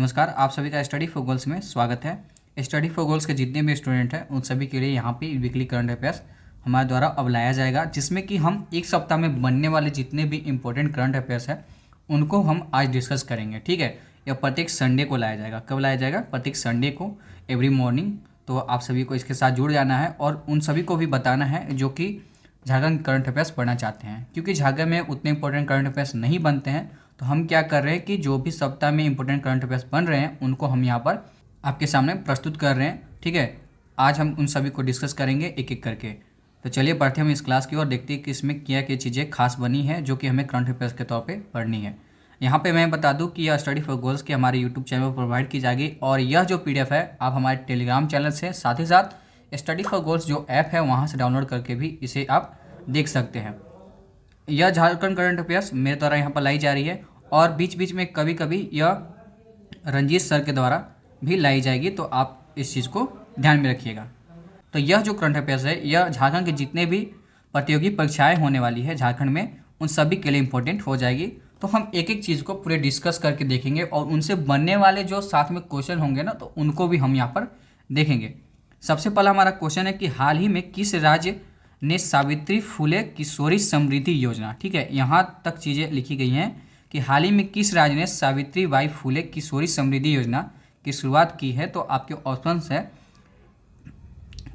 नमस्कार, आप सभी का स्टडी फॉर गोल्स में स्वागत है। स्टडी फॉर गोल्स के जितने भी स्टूडेंट हैं उन सभी के लिए यहाँ पे वीकली करंट अफेयर्स हमारे द्वारा अब लाया जाएगा, जिसमें कि हम एक सप्ताह में बनने वाले जितने भी इंपॉर्टेंट करंट अफेयर्स हैं उनको हम आज डिस्कस करेंगे। ठीक है, यह प्रत्येक संडे को लाया जाएगा। कब लाया जाएगा? प्रत्येक संडे को, एवरी मॉर्निंग। तो आप सभी को इसके साथ जुड़ जाना है और उन सभी को भी बताना है जो कि झारखंड करंट अफेयर्स पढ़ना चाहते हैं, क्योंकि झारखंड में उतने इंपॉर्टेंट करंट अफेयर्स नहीं बनते हैं। तो हम क्या कर रहे हैं कि जो भी सप्ताह में इंपॉर्टेंट करंट अफेयर्स बन रहे हैं उनको हम यहाँ पर आपके सामने प्रस्तुत कर रहे हैं। ठीक है, आज हम उन सभी को डिस्कस करेंगे एक एक करके। तो चलिए बढ़ते हम इस क्लास की ओर, देखते हैं कि इसमें क्या क्या चीज़ें खास बनी है जो कि हमें करंट अफेयर्स के तौर पे पढ़नी है। यहाँ पे मैं बता दूँ कि यह स्टडी फॉर गोल्स के हमारे यूट्यूब चैनल पर प्रोवाइड की जाएगी, और यह जो PDF है आप हमारे टेलीग्राम चैनल से, साथ ही साथ स्टडी फॉर गोल्स जो ऐप है वहाँ से डाउनलोड करके भी इसे आप देख सकते हैं। यह झारखंड करंट अफेयर्स मेरे द्वारा यहाँ पर लाई जा रही है, और बीच बीच में कभी कभी यह रंजीत सर के द्वारा भी लाई जाएगी, तो आप इस चीज़ को ध्यान में रखिएगा। तो यह जो करंट अफेयर्स है यह झारखंड के जितने भी प्रतियोगी परीक्षाएं होने वाली है झारखंड में उन सभी के लिए इम्पोर्टेंट हो जाएगी। तो हम एक एक चीज़ को पूरे डिस्कस करके देखेंगे, और उनसे बनने वाले जो साथ में क्वेश्चन होंगे ना, तो उनको भी हम यहाँ पर देखेंगे। सबसे पहला हमारा क्वेश्चन है कि हाल ही में किस राज्य ने सावित्री फुले किशोरी समृद्धि योजना, ठीक है, यहाँ तक चीज़ें लिखी गई हैं कि हाल ही में किस राज्य ने सावित्री बाई फुले किशोरी समृद्धि योजना की शुरुआत की है। तो आपके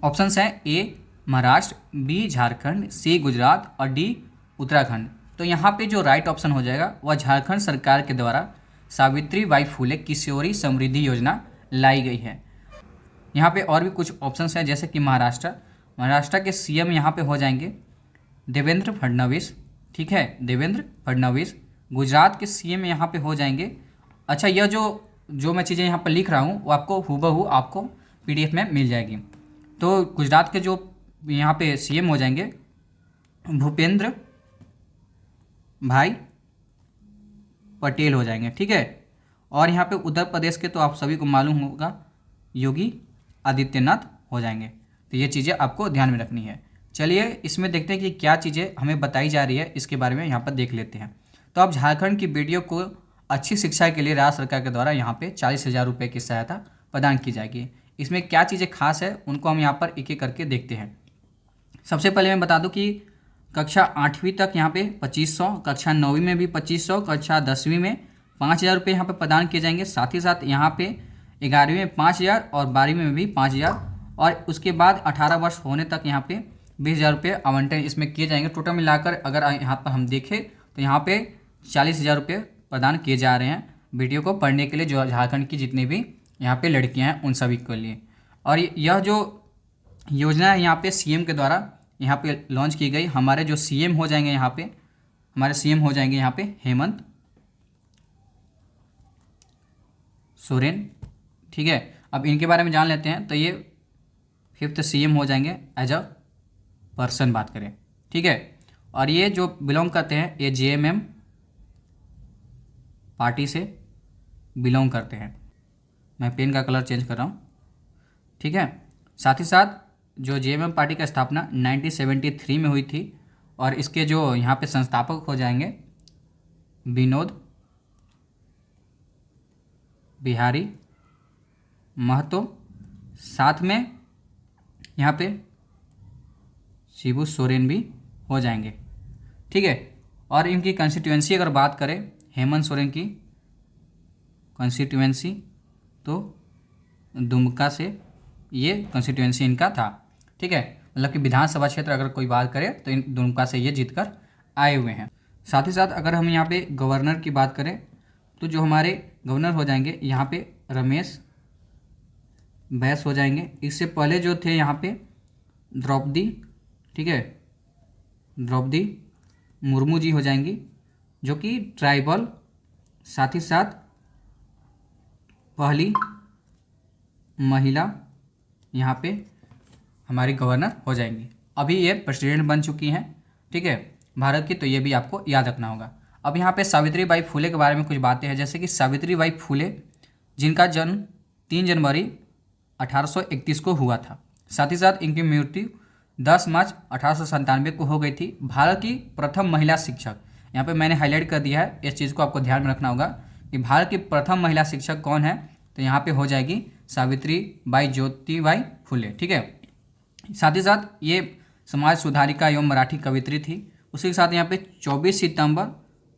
ऑप्शंस हैं ए महाराष्ट्र, बी झारखंड, सी गुजरात और डी उत्तराखंड। तो यहाँ पे जो राइट ऑप्शन हो जाएगा वह झारखंड सरकार के द्वारा सावित्री बाई फुले किशोरी समृद्धि योजना लाई गई है। यहाँ पे और भी कुछ ऑप्शंस हैं, जैसे कि महाराष्ट्र के CM यहाँ पे हो जाएंगे देवेंद्र फडणवीस, ठीक है, देवेंद्र फडणवीस। गुजरात के CM यहाँ पे हो जाएंगे, अच्छा, यह जो मैं चीज़ें यहाँ पर लिख रहा हूँ वो आपको हूबहू आपको PDF में मिल जाएगी। तो गुजरात के जो यहाँ पे CM हो जाएंगे भूपेंद्र भाई पटेल हो जाएंगे, ठीक है। और यहाँ पे उत्तर प्रदेश के तो आप सभी को मालूम होगा योगी आदित्यनाथ हो जाएंगे। तो ये चीज़ें आपको ध्यान में रखनी है। चलिए इसमें देखते हैं कि क्या चीज़ें हमें बताई जा रही है, इसके बारे में यहाँ पर देख लेते हैं। तो अब झारखंड की बेटियों को अच्छी शिक्षा के लिए राज्य सरकार के द्वारा यहाँ पे 40,000 रुपये की सहायता प्रदान की जाएगी। इसमें क्या चीज़ें खास है उनको हम यहाँ पर एक एक करके देखते हैं। सबसे पहले मैं बता दूँ कि कक्षा 8वीं तक यहाँ पे 2500, कक्षा 9वीं में भी 2500, कक्षा 10वीं में 5,000 रुपये यहाँ पे प्रदान किए जाएंगे। साथ ही साथ यहाँ पे 11वीं में 5,000 और 12वीं में भी 5,000, और उसके बाद 18 वर्ष होने तक यहाँ पे 20,000 रुपये आवंटन इसमें किए जाएंगे। टोटल मिलाकर अगर यहाँ पर हम देखें तो यहाँ पे 40,000 रुपये प्रदान किए जा रहे हैं बेटियों को पढ़ने के लिए, जो झारखंड की जितनी भी यहाँ पे लड़कियाँ हैं उन सभी के लिए। और यह जो योजना है यहाँ पे CM के द्वारा यहाँ पे लॉन्च की गई। हमारे जो CM हो जाएंगे यहाँ पे, हमारे CM हो जाएंगे यहाँ पे हेमंत सोरेन, ठीक है। अब इनके बारे में जान लेते हैं। तो ये 5th CM हो जाएंगे एज अ पर्सन बात करें, ठीक है। और ये जो बिलोंग करते हैं ये JMM पार्टी से बिलोंग करते हैं। मैं पेन का कलर चेंज कर रहा हूँ, ठीक है। साथ ही साथ जो JMM पार्टी का स्थापना 1973 में हुई थी, और इसके जो यहाँ पे संस्थापक हो जाएंगे विनोद बिहारी महतो, साथ में यहाँ पे शिबू सोरेन भी हो जाएंगे, ठीक है। और इनकी कंस्टिट्यूएंसी अगर बात करें हेमंत सोरेन की कंस्टिट्यूएंसी, तो दुमका से ये कंस्टिट्यूएंसी इनका था, ठीक है। मतलब कि विधानसभा क्षेत्र अगर कोई बात करे तो इन दुमका से ये जीतकर आए हुए हैं। साथ ही साथ अगर हम यहाँ पे गवर्नर की बात करें तो जो हमारे गवर्नर हो जाएंगे यहाँ पे रमेश बैस हो जाएंगे। इससे पहले जो थे यहाँ पे द्रौपदी, ठीक है, द्रौपदी मुर्मू जी हो जाएंगी, जो कि ट्राइबल, साथ ही साथ पहली महिला यहाँ पे हमारी गवर्नर हो जाएंगी। अभी ये प्रेसिडेंट बन चुकी हैं, ठीक है, भारत की। तो ये भी आपको याद रखना होगा। अब यहाँ पे सावित्री बाई फुले के बारे में कुछ बातें हैं, जैसे कि सावित्री बाई फुले जिनका जन्म 3 जनवरी 1831 को हुआ था। साथ ही साथ इनकी मृत्यु 10 मार्च 1897 को हो गई थी। भारत की प्रथम महिला शिक्षक, यहाँ पे मैंने हाईलाइट कर दिया है, इस चीज़ को आपको ध्यान में रखना होगा कि भारत की प्रथम महिला शिक्षक कौन है, तो यहाँ पे हो जाएगी सावित्री बाई ज्योतिबाई फुले। ठीक है, साथ ही साथ ये समाज सुधारिका एवं मराठी कवित्री थी। उसी के साथ यहाँ पे 24 सितंबर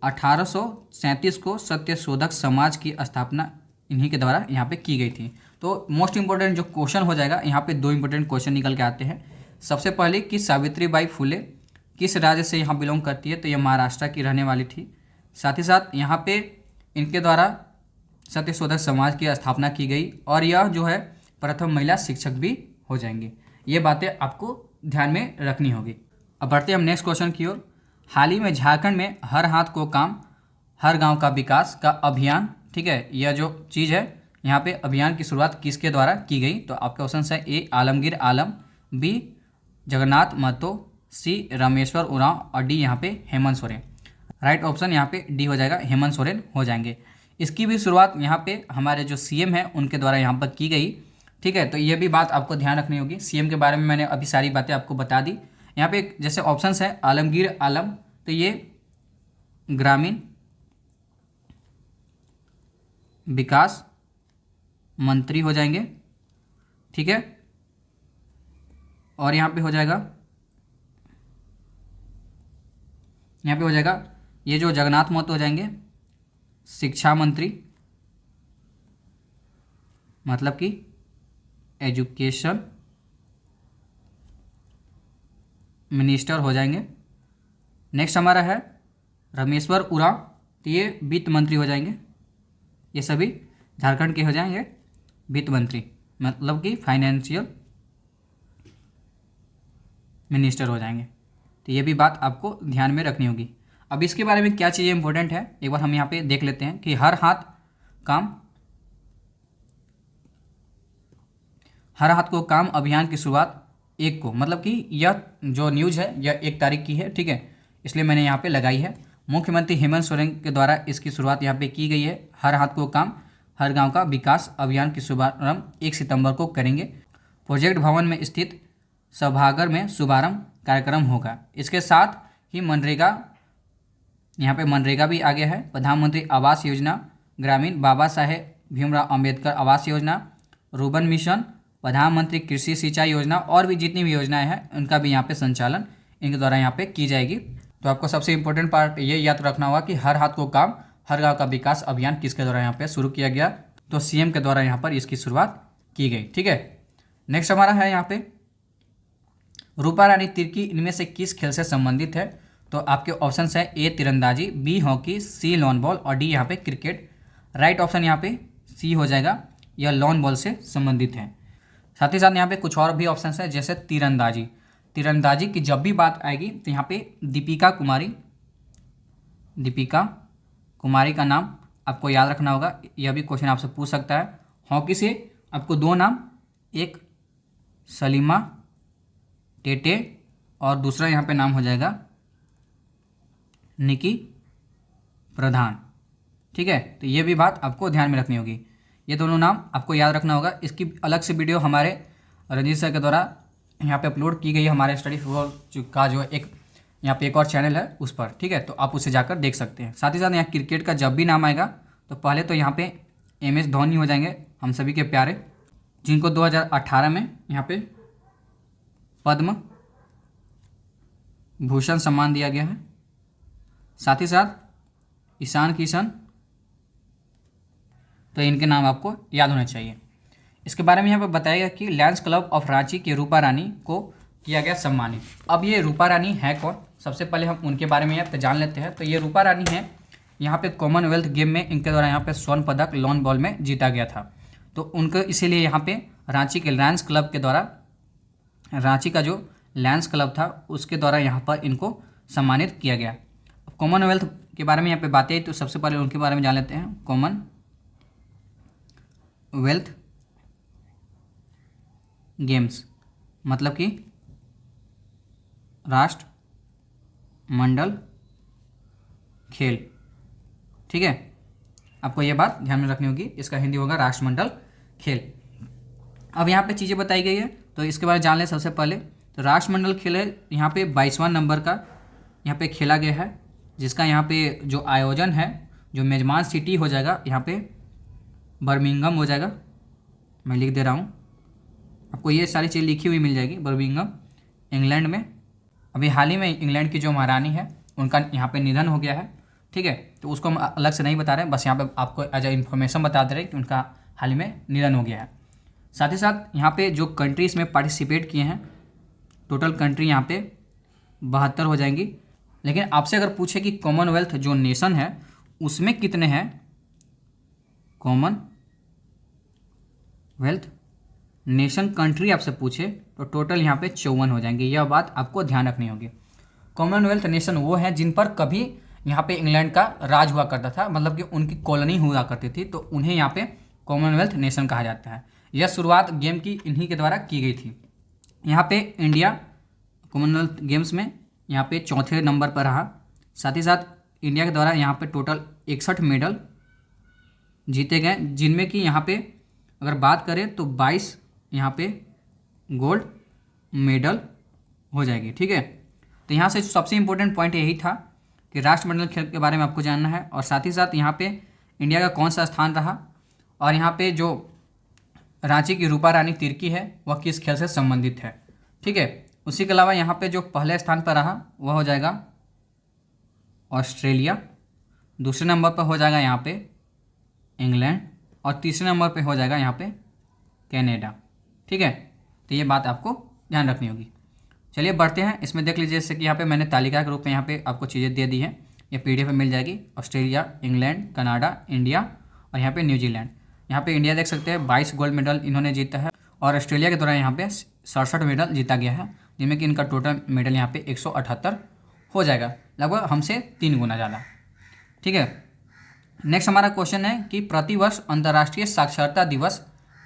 1837 को सत्यशोधक समाज की स्थापना इन्हीं के द्वारा यहाँ पे की गई थी। तो मोस्ट इंपॉर्टेंट जो क्वेश्चन हो जाएगा यहाँ पे, दो इंपॉर्टेंट क्वेश्चन निकल के आते हैं। सबसे पहले कि सावित्रीबाई फुले किस राज्य से यहाँ बिलोंग करती है, तो ये महाराष्ट्र की रहने वाली थी। साथ ही साथ यहाँ पे इनके द्वारा सत्यशोधक समाज की स्थापना की गई और यह जो है प्रथम महिला शिक्षक भी हो जाएंगे। ये बातें आपको ध्यान में रखनी होगी। अब बढ़ते हैं हम नेक्स्ट क्वेश्चन की ओर। हाल ही में झारखंड में हर हाथ को काम हर गांव का विकास का अभियान, ठीक है, यह जो चीज़ है यहाँ पे अभियान की शुरुआत किसके द्वारा की गई, तो आपके ऑप्शन है ए आलमगीर आलम, बी जगन्नाथ महतो, सी रामेश्वर उरांव और डी यहाँ पे हेमंत सोरेन। राइट ऑप्शन यहाँ पे डी हो जाएगा, हेमंत सोरेन हो जाएंगे। इसकी भी शुरुआत यहाँ पे हमारे जो सीएम है उनके द्वारा यहाँ पर की गई। ठीक है, तो ये भी बात आपको ध्यान रखनी होगी। सीएम के बारे में मैंने अभी सारी बातें आपको बता दी। यहाँ पे जैसे ऑप्शंस है आलमगीर आलम, तो ये ग्रामीण विकास मंत्री हो जाएंगे। ठीक है, और यहाँ पे हो जाएगा ये जो जगन्नाथ महतो हो जाएंगे शिक्षा मंत्री, मतलब कि एजुकेशन मिनिस्टर हो जाएंगे। नेक्स्ट हमारा है रामेश्वर उरांव, तो ये वित्त मंत्री हो जाएंगे। ये सभी झारखंड के हो जाएंगे वित्त मंत्री, मतलब कि फाइनेंशियल मिनिस्टर हो जाएंगे। तो ये भी बात आपको ध्यान में रखनी होगी। अब इसके बारे में क्या चीज़ें इंपॉर्टेंट है एक बार हम यहाँ पे देख लेते हैं कि हर हाथ को काम अभियान की शुरुआत 1 को, मतलब कि यह जो न्यूज़ है यह 1 तारीख की है। ठीक है, इसलिए मैंने यहाँ पे लगाई है। मुख्यमंत्री हेमंत सोरेन के द्वारा इसकी शुरुआत यहाँ पे की गई है। हर हाथ को काम हर गांव का विकास अभियान की शुभारंभ 1 सितंबर को करेंगे। प्रोजेक्ट भवन में स्थित सभागार में शुभारंभ कार्यक्रम होगा। इसके साथ ही मनरेगा, यहाँ पे मनरेगा भी आ गया है। प्रधानमंत्री आवास योजना ग्रामीण, बाबा साहेब भीमराव अंबेडकर आवास योजना, रूबन मिशन, प्रधानमंत्री कृषि सिंचाई योजना और भी जितनी भी योजनाएं हैं उनका भी यहाँ पे संचालन इनके द्वारा यहाँ पे की जाएगी। तो आपको सबसे इंपॉर्टेंट पार्ट ये याद रखना होगा कि हर हाथ को काम हर गांव का विकास अभियान किसके द्वारा यहाँ पे शुरू किया गया, तो सीएम के द्वारा यहाँ पर इसकी शुरुआत की गई। ठीक है, नेक्स्ट हमारा है यहाँ पे रूपा रानी तिर्की इनमें से किस खेल से संबंधित है, तो आपके ऑप्शन है ए तीरंदाजी, बी हॉकी, सी लॉन बॉल और डी यहाँ पे क्रिकेट। राइट ऑप्शन यहाँ पे सी हो जाएगा, यह लॉन बॉल से संबंधित है। साथ ही साथ यहाँ पे कुछ और भी ऑप्शन है जैसे तीरंदाजी की जब भी बात आएगी तो यहाँ पे दीपिका कुमारी का नाम आपको याद रखना होगा, यह भी क्वेश्चन आपसे पूछ सकता है। हॉकी से आपको 2 नाम, एक सलीमा टेटे और दूसरा यहाँ पे नाम हो जाएगा निकी प्रधान। ठीक है, तो ये भी बात आपको ध्यान में रखनी होगी, ये दोनों नाम आपको याद रखना होगा। इसकी अलग से वीडियो हमारे रंजीत सर के द्वारा यहाँ पे अपलोड की गई है हमारे स्टडी फुटबॉल का जो एक यहाँ पे एक और चैनल है उस पर। ठीक है, तो आप उसे जाकर देख सकते हैं। साथ ही साथ यहाँ क्रिकेट का जब भी नाम आएगा तो पहले तो यहाँ पे MS धोनी हो जाएंगे, हम सभी के प्यारे, जिनको 2018 में यहाँ पे पद्म भूषण सम्मान दिया गया है। साथ ही साथ ईशान किशन, तो इनके नाम आपको याद होने चाहिए। इसके बारे में यहाँ पर बताया गया कि लायंस क्लब ऑफ रांची की रूपा रानी को किया गया सम्मानित। अब ये रूपा रानी है कौन, सबसे पहले हम उनके बारे में यहाँ पे जान लेते हैं। तो ये रूपा रानी है, यहाँ पे कॉमनवेल्थ गेम में इनके द्वारा यहाँ पे स्वर्ण पदक लॉन बॉल में जीता गया था, तो उनको इसीलिए यहाँ पे रांची के लायंस क्लब के द्वारा, रांची का जो लायंस क्लब था उसके द्वारा यहाँ पर इनको सम्मानित किया गया। कॉमनवेल्थ के बारे में यहाँ पे बातें, तो सबसे पहले उनके बारे में जान लेते हैं। कॉमनवेल्थ गेम्स मतलब कि राष्ट्रमंडल खेल। ठीक है, आपको ये बात ध्यान में रखनी होगी, इसका हिंदी होगा राष्ट्रमंडल खेल। अब यहाँ पे चीज़ें बताई गई है तो इसके बारे में जान लें। सबसे पहले तो राष्ट्रमंडल खेल है यहाँ पे 22वां नंबर का यहाँ पे खेला गया है, जिसका यहाँ पे जो आयोजन है, जो मेजबान सिटी हो जाएगा यहाँ पे बर्मिंघम हो जाएगा। मैं लिख दे रहा हूँ, आपको ये सारी चीज़ लिखी हुई मिल जाएगी। बर्मिंघम इंग्लैंड में। अभी हाल ही में इंग्लैंड की जो महारानी है उनका यहाँ पे निधन हो गया है, ठीक है। तो उसको हम अलग से नहीं बता रहे हैं, बस यहाँ पे आपको एज ए इन्फॉर्मेशन बता दे रहे हैं कि उनका हाल ही में निधन हो गया है। साथ ही साथ यहाँ पे जो कंट्री इसमें पार्टिसिपेट किए हैं, टोटल कंट्री यहाँ पे 72 हो जाएंगी। लेकिन आपसे अगर पूछे कि कॉमनवेल्थ जो नेशन है उसमें कितने हैं, कॉमनवेल्थ नेशन कंट्री आपसे पूछे तो टोटल यहाँ पे 54 हो जाएंगे। यह बात आपको ध्यान रखनी होगी। कॉमनवेल्थ नेशन वो हैं जिन पर कभी यहाँ पे इंग्लैंड का राज हुआ करता था, मतलब कि उनकी कॉलोनी हुआ करती थी, तो उन्हें यहाँ पे कॉमनवेल्थ नेशन कहा जाता है। यह शुरुआत गेम की इन्हीं के द्वारा की गई थी। यहाँ पे इंडिया कॉमनवेल्थ गेम्स में यहाँ पे चौथे नंबर पर रहा। साथ ही साथ इंडिया के द्वारा यहाँ पे टोटल 61 मेडल जीते गए, जिनमें कि यहाँ पे अगर बात करें तो 22 यहाँ पे गोल्ड मेडल हो जाएगी, ठीक है। तो यहाँ से सबसे इम्पोर्टेंट पॉइंट यही था कि राष्ट्रमंडल खेल के बारे में आपको जानना है, और साथ ही साथ यहाँ पे इंडिया का कौन सा स्थान रहा, और यहाँ पे जो रांची की रूपा रानी तिर्की है वह किस खेल से संबंधित है, ठीक है। उसी के अलावा यहाँ पे जो पहले स्थान पर रहा वह हो जाएगा ऑस्ट्रेलिया, दूसरे नंबर पर हो जाएगा यहाँ पे इंग्लैंड, और तीसरे नंबर पे हो जाएगा यहाँ पे कनाडा, ठीक है। तो ये बात आपको ध्यान रखनी होगी। चलिए बढ़ते हैं, इसमें देख लीजिए जैसे कि यहाँ पे मैंने तालिका के रूप में यहाँ पे आपको चीज़ें दे दी हैं, ये पीडीएफ में मिल जाएगी। ऑस्ट्रेलिया, इंग्लैंड, कनाडा, इंडिया और यहाँ पे न्यूजीलैंड। यहाँ पे इंडिया देख सकते हैं 22 गोल्ड मेडल इन्होंने जीता है, और ऑस्ट्रेलिया के द्वारा यहाँ पे 67 मेडल जीता गया है, जिनमें कि इनका टोटल मेडल यहाँ पे 178 हो जाएगा, लगभग हमसे 3 गुना ज़्यादा, ठीक है। नेक्स्ट हमारा क्वेश्चन है कि प्रतिवर्ष अंतर्राष्ट्रीय साक्षरता दिवस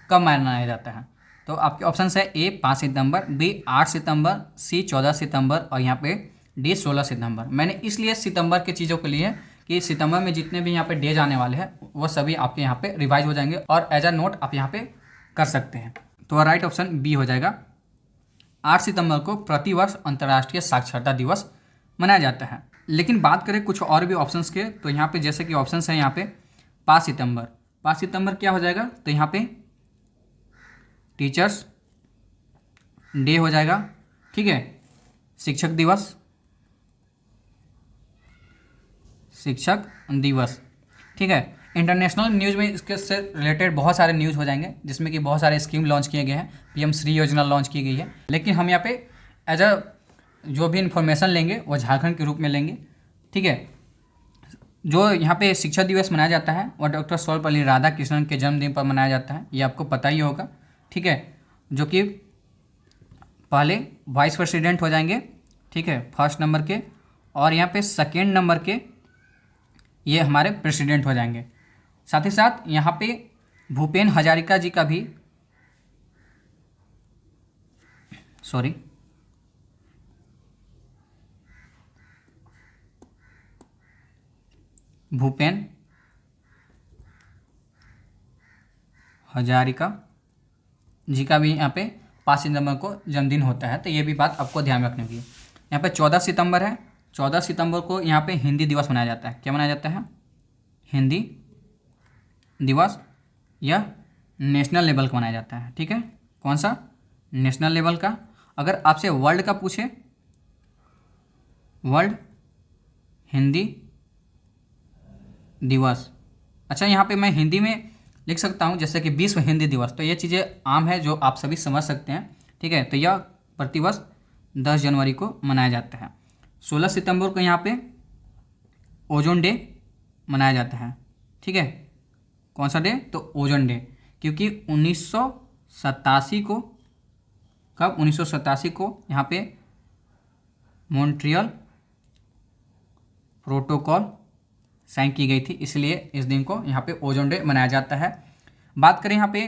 कब मनाया जाता है। तो आपके ऑप्शन है ए 5 सितंबर, बी 8 सितंबर, सी 14 सितंबर और यहाँ पे डी 16 सितंबर। मैंने इसलिए सितंबर के चीज़ों के लिए कि सितंबर में जितने भी यहाँ पे डेज आने वाले हैं वो सभी आपके यहाँ पे रिवाइज हो जाएंगे, और एज अ नोट आप यहाँ पे कर सकते हैं। तो राइट ऑप्शन बी हो जाएगा। 8 सितंबर को प्रतिवर्ष अंतर्राष्ट्रीय साक्षरता दिवस मनाया जाता है। लेकिन बात करें कुछ और भी ऑप्शंस के, तो यहाँ पे जैसे कि ऑप्शंस है यहाँ पे 5 सितंबर। 5 सितंबर क्या हो जाएगा, तो यहाँ पे टीचर्स डे हो जाएगा, ठीक है। शिक्षक दिवस, शिक्षक दिवस, ठीक है। इंटरनेशनल न्यूज़ में इसके से रिलेटेड बहुत सारे न्यूज़ हो जाएंगे, जिसमें कि बहुत सारे स्कीम लॉन्च किए गए हैं, पीएम श्री योजना लॉन्च की गई है। लेकिन हम यहाँ पे एज अ जो भी इन्फॉर्मेशन लेंगे वो झारखंड के रूप में लेंगे, ठीक है। जो यहाँ पे शिक्षक दिवस मनाया जाता है वो डॉक्टर सर्वपल्ली राधाकृष्णन के जन्मदिन पर मनाया जाता है, ये आपको पता ही होगा, ठीक है। जो कि पहले वाइस प्रेसिडेंट हो जाएंगे, ठीक है, फर्स्ट नंबर के, और यहाँ पे सेकेंड नंबर के ये हमारे प्रेसिडेंट हो जाएंगे। साथ ही साथ यहाँ पे भूपेन हजारिका जी का भी भूपेन हजारिका जी का भी यहाँ पे 5 सितंबर को जन्मदिन होता है, तो ये भी बात आपको ध्यान रखनी होगी। यहाँ पे 14 सितंबर है, 14 सितंबर को यहाँ पे हिंदी दिवस मनाया जाता है। क्या मनाया जाता है, हिंदी दिवस, यह नेशनल लेवल का मनाया जाता है, ठीक है। कौन सा, नेशनल लेवल का। अगर आपसे वर्ल्ड का पूछे, वर्ल्ड हिंदी दिवस, अच्छा यहाँ पे मैं हिंदी में लिख सकता हूँ जैसे कि विश्व हिंदी दिवस, तो ये चीज़ें आम है जो आप सभी समझ सकते हैं, ठीक है। तो यह प्रतिवर्ष 10 जनवरी को मनाया जाता है। 16 सितंबर को यहाँ पे ओजोन डे मनाया जाता है, ठीक है। कौन सा डे, तो ओजोन डे, क्योंकि 1987 को, कब, 1987 को यहाँ पे मॉन्ट्रियल प्रोटोकॉल साइन की गई थी, इसलिए इस दिन को यहाँ पे ओजोन डे मनाया जाता है। बात करें यहाँ पे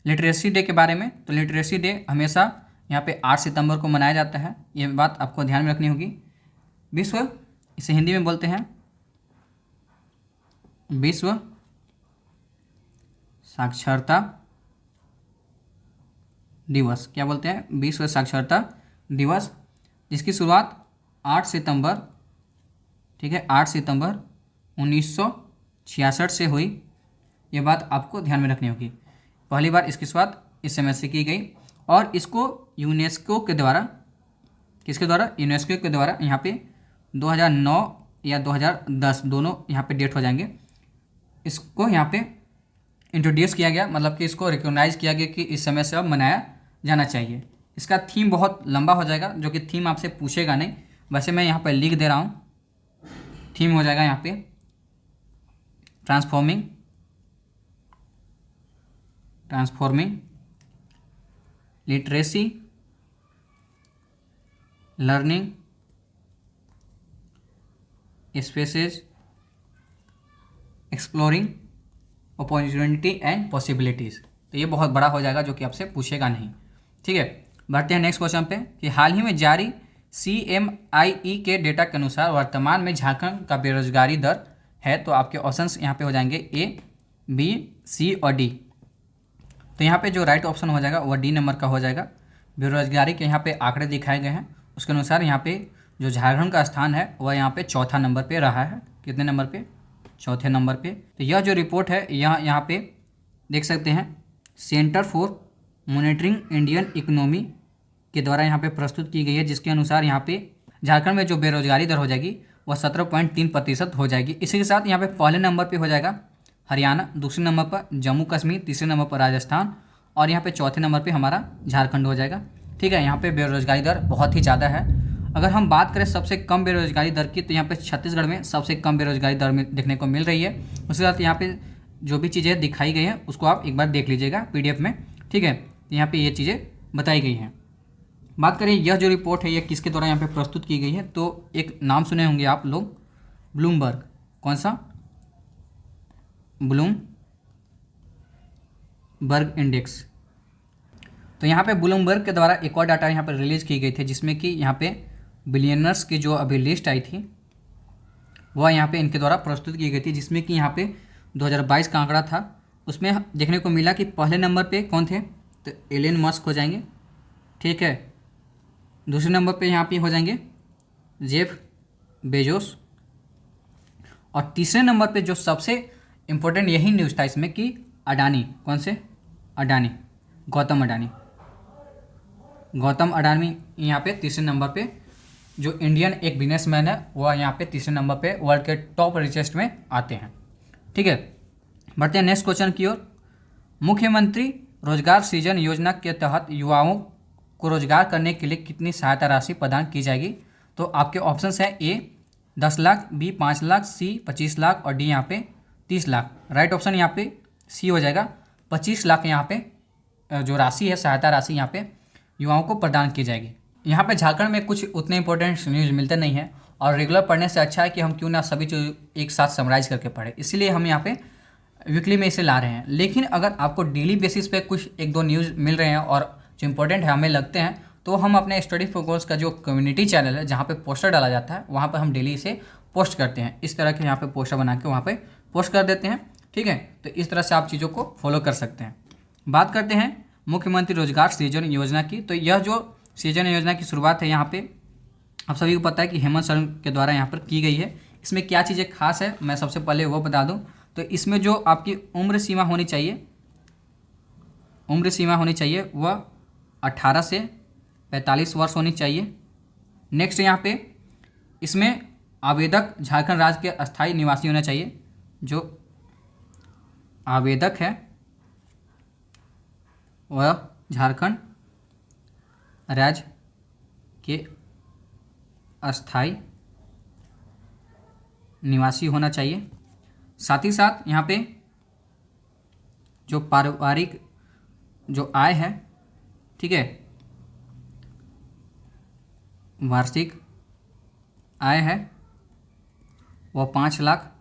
लिटरेसी डे के बारे में, तो लिटरेसी डे हमेशा यहाँ पे 8 सितंबर को मनाया जाता है, ये बात आपको ध्यान में रखनी होगी। विश्व, इसे हिंदी में बोलते हैं विश्व साक्षरता दिवस। क्या बोलते हैं, विश्व साक्षरता दिवस, जिसकी शुरुआत 8 सितंबर, ठीक है, 8 सितंबर 1966 से हुई। ये बात आपको ध्यान में रखनी होगी। पहली बार इसकी शुरुआत इस समय से की गई और इसको यूनेस्को के द्वारा, किसके द्वारा, यूनेस्को के द्वारा यहाँ पे 2009 या 2010 दोनों यहाँ पे डेट हो जाएंगे, इसको यहाँ पे इंट्रोड्यूस किया गया, मतलब कि इसको रिकॉग्नाइज किया गया कि इस समय से अब मनाया जाना चाहिए। इसका थीम बहुत लंबा हो जाएगा, जो कि थीम आपसे पूछेगा नहीं, वैसे मैं यहाँ पे लिख दे रहा हूँ। थीम हो जाएगा यहाँ पे transforming literacy learning spaces exploring opportunity and possibilities. तो ये बहुत बड़ा हो जाएगा, जो कि आपसे पूछेगा नहीं। ठीक है, बढ़ते हैं नेक्स्ट क्वेश्चन पे कि हाल ही में जारी CMIE के डेटा के अनुसार वर्तमान में झारखंड का बेरोजगारी दर है। तो आपके ऑप्शंस यहाँ पे हो जाएंगे A, B, C और D। तो यहाँ पे जो राइट ऑप्शन हो जाएगा वह D नंबर का हो जाएगा। बेरोजगारी के यहाँ पे आंकड़े दिखाए गए हैं, उसके अनुसार यहाँ पे जो झारखंड का स्थान है वह यहाँ पे चौथा नंबर पे रहा है। कितने नंबर पे? चौथे नंबर पे। तो यह जो रिपोर्ट है यहाँ पे देख सकते हैं, centre for monitoring Indian economy के द्वारा यहाँ पे प्रस्तुत की गई है, जिसके अनुसार यहाँ पे झारखंड में जो बेरोजगारी दर हो जाएगी वह 17.3% हो जाएगी। इसी के साथ यहाँ पे पहले नंबर पे हो जाएगा हरियाणा, दूसरे नंबर पर जम्मू कश्मीर, तीसरे नंबर पर राजस्थान और यहाँ पे चौथे नंबर पे हमारा झारखंड हो जाएगा। ठीक है, यहाँ पे बेरोजगारी दर बहुत ही ज़्यादा है। अगर हम बात करें सबसे कम बेरोजगारी दर की, तो यहाँ पे छत्तीसगढ़ में सबसे कम बेरोजगारी दर में देखने को मिल रही है। उसके साथ यहाँ पे जो भी चीज़ें दिखाई गई हैं उसको आप एक बार देख लीजिएगा PDF में। ठीक है, यहाँ पे ये चीज़ें बताई गई हैं। बात करें यह जो रिपोर्ट है ये किसके द्वारा यहाँ पे प्रस्तुत की गई है, तो एक नाम सुने होंगे आप लोग, ब्लूमबर्ग। कौन सा? Bloomberg index. तो यहाँ पे ब्लूमबर्ग के द्वारा एक और डाटा यहाँ पर रिलीज़ की गई थी, जिसमें कि यहाँ पे बिलियनर्स की जो अभी लिस्ट आई थी वह यहाँ पे इनके द्वारा प्रस्तुत की गई थी, जिसमें कि यहाँ पे 2022 का आंकड़ा था। उसमें देखने को मिला कि पहले नंबर पे कौन थे, तो एलन मस्क हो जाएंगे। ठीक है, दूसरे नंबर पे यहाँ पे हो जाएंगे जेफ बेजोस और तीसरे नंबर पे जो सबसे इम्पोर्टेंट यही न्यूज़ था इसमें कि अडानी। कौन से? अडानी, गौतम अडानी यहाँ पे तीसरे नंबर पे, जो इंडियन एक बिजनेसमैन है वह यहाँ पे तीसरे नंबर पे वर्ल्ड के टॉप रिचेस्ट में आते हैं। ठीक है, बढ़ते हैं नेक्स्ट क्वेश्चन की ओर। मुख्यमंत्री रोजगार सृजन योजना के तहत युवाओं को रोजगार करने के लिए कितनी सहायता राशि प्रदान की जाएगी? तो आपके ऑप्शंस हैं A 10 lakh, B 5 lakh, C 25 lakh और D यहाँ पे 30 लाख। राइट ऑप्शन यहाँ पे C हो जाएगा। 25 लाख यहाँ पे जो राशि है, सहायता राशि यहाँ पे युवाओं को प्रदान की जाएगी। यहाँ पे झारखंड में कुछ उतने इंपॉर्टेंट न्यूज़ मिलते नहीं हैं और रेगुलर पढ़ने से अच्छा है कि हम क्यों ना सभी चीज़ एक साथ समराइज करके पढ़ें, इसलिए हम यहाँ पे वीकली में इसे ला रहे हैं। लेकिन अगर आपको डेली बेसिस पे कुछ एक दो न्यूज़ मिल रहे हैं और जो इंपॉर्टेंट है हमें लगते हैं, तो हम अपने स्टडी फॉर गोल्स का जो कम्युनिटी चैनल है जहाँ पे पोस्टर डाला जाता है वहाँ पे हम डेली इसे पोस्ट करते हैं। इस तरह के यहाँ पे पोस्टर बना के वहाँ पे पोस्ट कर देते हैं। ठीक है, तो इस तरह से आप चीज़ों को फॉलो कर सकते हैं। बात करते हैं मुख्यमंत्री रोजगार सृजन योजना की। तो यह जो सृजन योजना की शुरुआत है यहाँ पे आप सभी को पता है कि हेमंत सोरेन के द्वारा यहाँ पर की गई है। इसमें क्या चीज़ें खास है मैं सबसे पहले वो बता दूँ। तो इसमें जो आपकी उम्र सीमा होनी चाहिए वह 18 से 45 वर्ष होनी चाहिए। नेक्स्ट यहाँ पे इसमें आवेदक झारखंड राज्य के अस्थायी निवासी होना चाहिए। जो आवेदक है वह झारखंड राज्य के अस्थायी निवासी होना चाहिए। साथ ही साथ यहाँ पे जो पारिवारिक जो आय है, ठीक है, वार्षिक आय है वह 5 लाख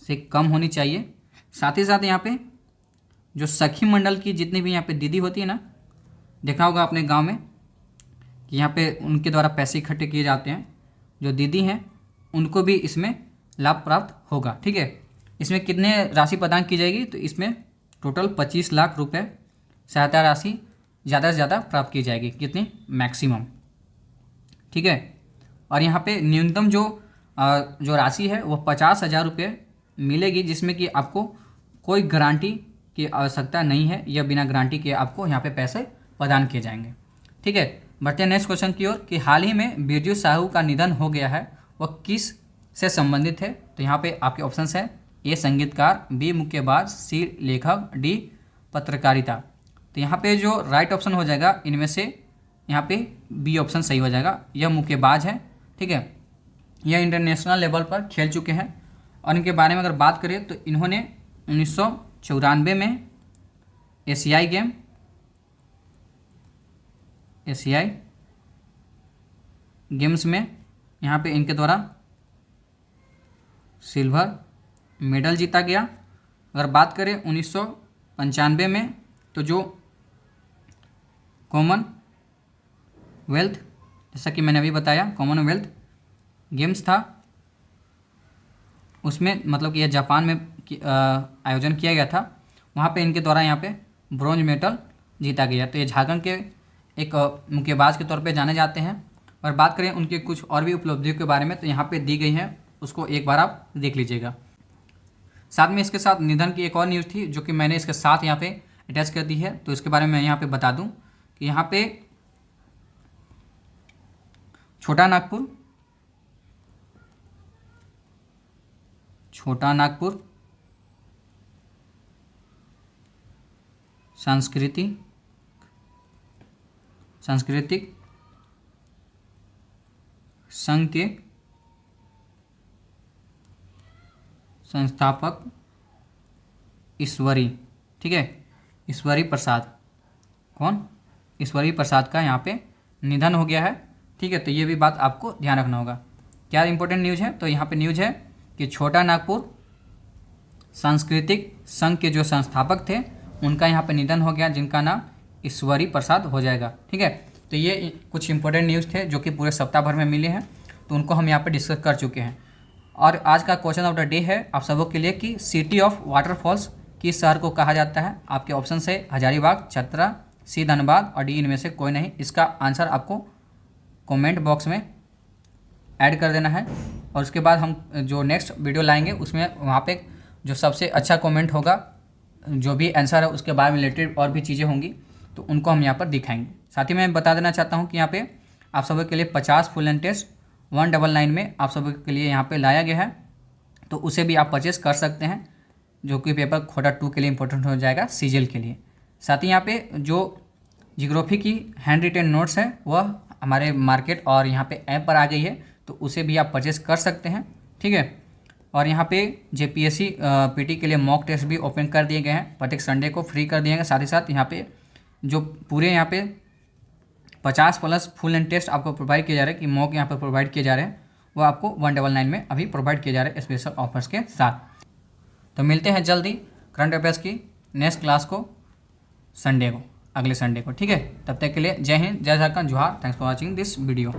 से कम होनी चाहिए। साथ ही साथ यहाँ पे जो सखी मंडल की जितनी भी यहाँ पे दीदी होती है ना, देखा होगा अपने गांव में कि यहाँ पे उनके द्वारा पैसे इकट्ठे किए जाते हैं। जो दीदी हैं उनको भी इसमें लाभ प्राप्त होगा। ठीक है, इसमें कितने राशि प्रदान की जाएगी? तो इसमें टोटल 25 लाख रुपए सहायता राशि ज़्यादा से ज़्यादा प्राप्त की जाएगी। कितनी? मैक्सिमम। ठीक है, और यहाँ पे न्यूनतम जो जो राशि है वो 50,000 रुपये मिलेगी, जिसमें कि आपको कोई गारंटी की आवश्यकता नहीं है, या बिना गारंटी के आपको यहाँ पे पैसे प्रदान किए जाएंगे। ठीक है, बढ़ते हैं नेक्स्ट क्वेश्चन की ओर कि हाल ही में बिरजू साहू का निधन हो गया है, वह किस से संबंधित है? तो यहाँ पे आपके ऑप्शंस है ए संगीतकार, बी मुक्केबाज, सी लेखक, डी पत्रकारिता। तो यहाँ पे जो राइट ऑप्शन हो जाएगा इनमें से यहाँ पे बी ऑप्शन सही हो जाएगा, यह मुक्केबाज है। ठीक है, यह इंटरनेशनल लेवल पर खेल चुके हैं, और इनके बारे में अगर बात करें तो इन्होंने 1994 में एशियाई गेम्स में यहाँ पे इनके द्वारा सिल्वर मेडल जीता गया। अगर बात करें 1995 में तो जो कॉमनवेल्थ, जैसा कि मैंने अभी बताया कॉमनवेल्थ गेम्स था, उसमें मतलब कि यह जापान में आयोजन किया गया था, वहाँ पे इनके द्वारा यहाँ पे ब्रॉन्ज मेडल जीता गया। तो ये झारखंड के एक मुक्केबाज के तौर पे जाने जाते हैं। और बात करें उनके कुछ और भी उपलब्धियों के बारे में तो यहाँ पे दी गई है, उसको एक बार आप देख लीजिएगा। साथ में इसके साथ निधन की एक और न्यूज़ थी जो कि मैंने इसके साथ यहाँ पे अटैच कर दी है, तो इसके बारे में मैं यहाँ पे बता दूँ कि यहाँ पे छोटा नागपुर सांस्कृतिक संघ के संस्थापक ईश्वरी, ठीक है, ईश्वरी प्रसाद, कौन? ईश्वरी प्रसाद का यहाँ पे निधन हो गया है। ठीक है, तो ये भी बात आपको ध्यान रखना होगा। क्या इंपॉर्टेंट न्यूज़ है? तो यहाँ पे न्यूज़ है कि छोटा नागपुर सांस्कृतिक संघ के जो संस्थापक थे उनका यहाँ पे निधन हो गया, जिनका नाम ईश्वरी प्रसाद हो जाएगा। ठीक है, तो ये कुछ इंपॉर्टेंट न्यूज़ थे जो कि पूरे सप्ताह भर में मिले हैं, तो उनको हम यहाँ पे डिस्कस कर चुके हैं। और आज का क्वेश्चन ऑफ द डे है आप सबों के लिए कि सिटी ऑफ वाटरफॉल्स किस शहर को कहा जाता है? आपके ऑप्शन है हजारीबाग, चतरा, सी धनबाद और डी इनमें से कोई नहीं। इसका आंसर आपको कमेंट बॉक्स में ऐड कर देना है, और उसके बाद हम जो नेक्स्ट वीडियो लाएंगे उसमें वहाँ पे जो सबसे अच्छा कमेंट होगा, जो भी आंसर है उसके बारे में रिलेटेड और भी चीज़ें होंगी, तो उनको हम यहाँ पर दिखाएंगे। साथ ही मैं बता देना चाहता हूँ कि यहाँ पे आप सबों के लिए 50 फुल एंड टेस्ट 199 में आप सबों के लिए यहाँ पे लाया गया है, तो उसे भी आप परचेस कर सकते हैं, जो कि पेपर क्वार्टर 2 के लिए इंपॉर्टेंट हो जाएगा सीजीएल के लिए। साथ ही यहाँ पे जो जियोग्राफी की हैंड रिटेन नोट्स है वह हमारे मार्केट और यहाँ पे ऐप पर आ गई है, तो उसे भी आप परचेस कर सकते हैं। ठीक है, और यहाँ पे जेपीएससी पीटी के लिए मॉक टेस्ट भी ओपन कर दिए गए हैं, प्रत्येक संडे को फ्री कर दिए गए। साथ ही साथ यहाँ पे जो पूरे यहाँ पे 50+ फुल एंड टेस्ट आपको प्रोवाइड किए जा रहे हैं, कि मॉक यहाँ पर प्रोवाइड किए जा रहे हैं, वो आपको 199 में अभी प्रोवाइड किए जा रहे हैं स्पेशल ऑफर्स के साथ। तो मिलते हैं जल्दी करंट अफेयर्स की नेक्स्ट क्लास को संडे को, अगले संडे को। ठीक है, तब तक के लिए जय हिंद, जय झारखंड, जोहार। Thanks for watching this video.